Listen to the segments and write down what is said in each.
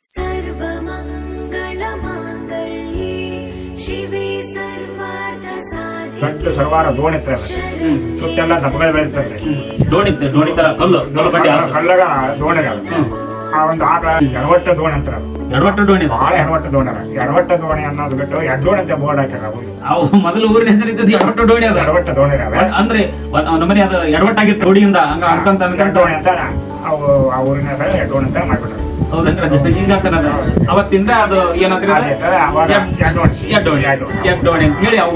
सर्वमङ्गलमाङ्गल्ये शिवे सर्वार्थसाधिके ಗಂಟು ಸರ್ವಾರ ದೋಣಿ ಇರ್ತದೆ ಸುತ್ತೆಲ್ಲ ದಪ್ಪಗಳು ಬೆಳೀತದೆ. ದೋಣಿ ತರ ಕಲ್ಲು ಕಡ್ಡಿ ಕಳ್ಳಗ ದೋಣಿಗ ಆ ಒಂದು ಆಕಳ ಎಡವಟ್ಟ ದೋಣಿ ಅಂತಾರ. ಎಡವಟ್ಟು ದೋಣಿ ಬಹಳ ಎಡವಟ್ಟ ದೋಣಿ ಅದ. ಎಡವಟ್ಟ ದೋಣಿ ಅನ್ನೋದು ಬಿಟ್ಟು ಎಡ್ಡೋಣಿ ಅಂತ ಬೋರ್ಡ್ ಹಾಕ್ಯಾರ. ಅವು ಮೊದಲು ಊರಿನ ಹೆಸರು ಇದ್ದದ್ದು ಎಡವಟ್ಟು ದೋಣಿ ಅದ. ಎಡವಟ್ಟ ದೋಣಿ ಅದ ಅಂದ್ರೆ ನಮ್ಮನೆ ಅದು ಎಡವಟ್ಟಾಗಿತ್ತು ರೋಡಿಯಿಂದ ಹಂಗ ಅನ್ಕೊಂತ ದೋಣಿ ಅಂತ ಅವು ಆ ಊರಿನ ಹೆಸರು ಎಡ್ಡೋಣಿ ಅಂತ ಮಾಡ್ಬಿಟ್ರು. ಹೌದನ್ರಿ ಹಿಂಗಾಗ್ತಾನ ಅವತ್ತಿಂದ ಅದು ಏನಂದ್ರೆ ಎಡ್ಡೋಣಿ ಅಂತ ಹೇಳಿ ಅವು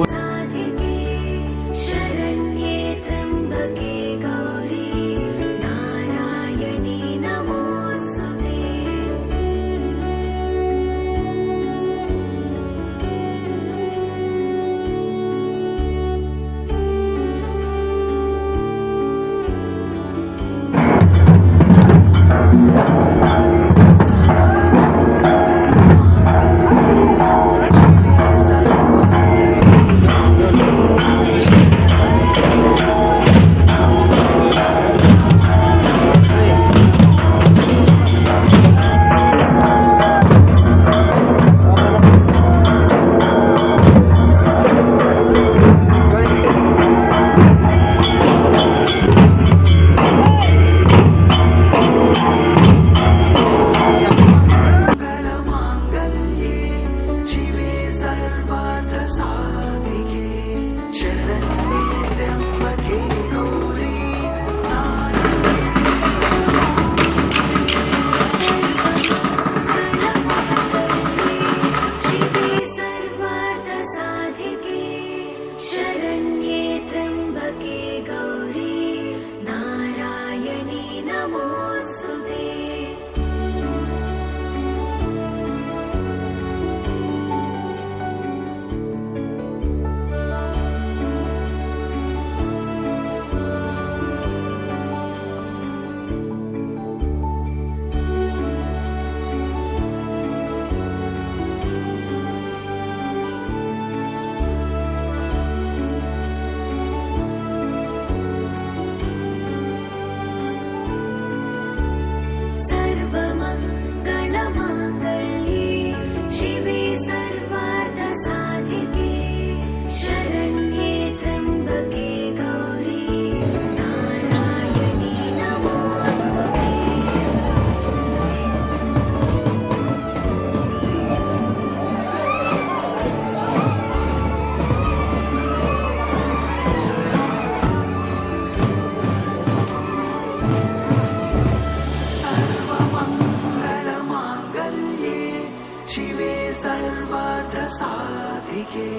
सर्वार्थसाधिके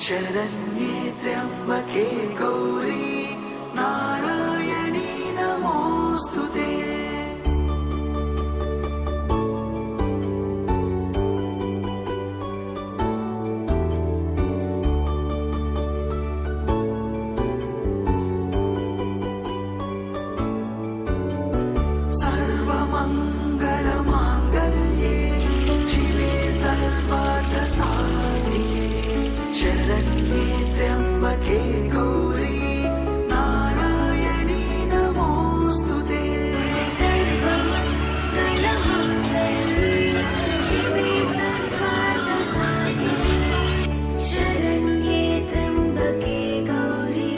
शरण्ये त्र्यम्बके गौरी नारायणी नमोऽस्तुते। सर्वमङ्गलमाङ्गल्ये शिवे सर्वार्थसाधिके शरण्ये त्र्यम्बके गौरी नारायणी नमोऽस्तुते। सर्वमङ्गलमाङ्गल्ये शिवे सर्वार्थसाधिके शरण्ये त्र्यम्बके गौरी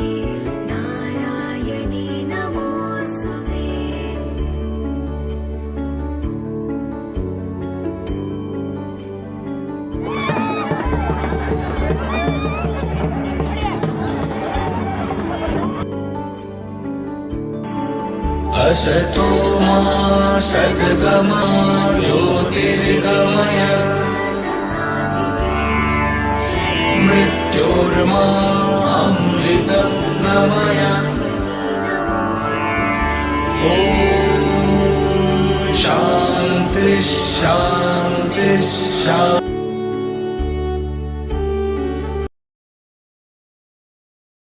नारायणी नमोऽस्तुते। असतो मा सद्गमा ज्योतिर्गमय मृत्योर्मा अमृतं गमय। ॐ शान्ति शान्ति शान्ति।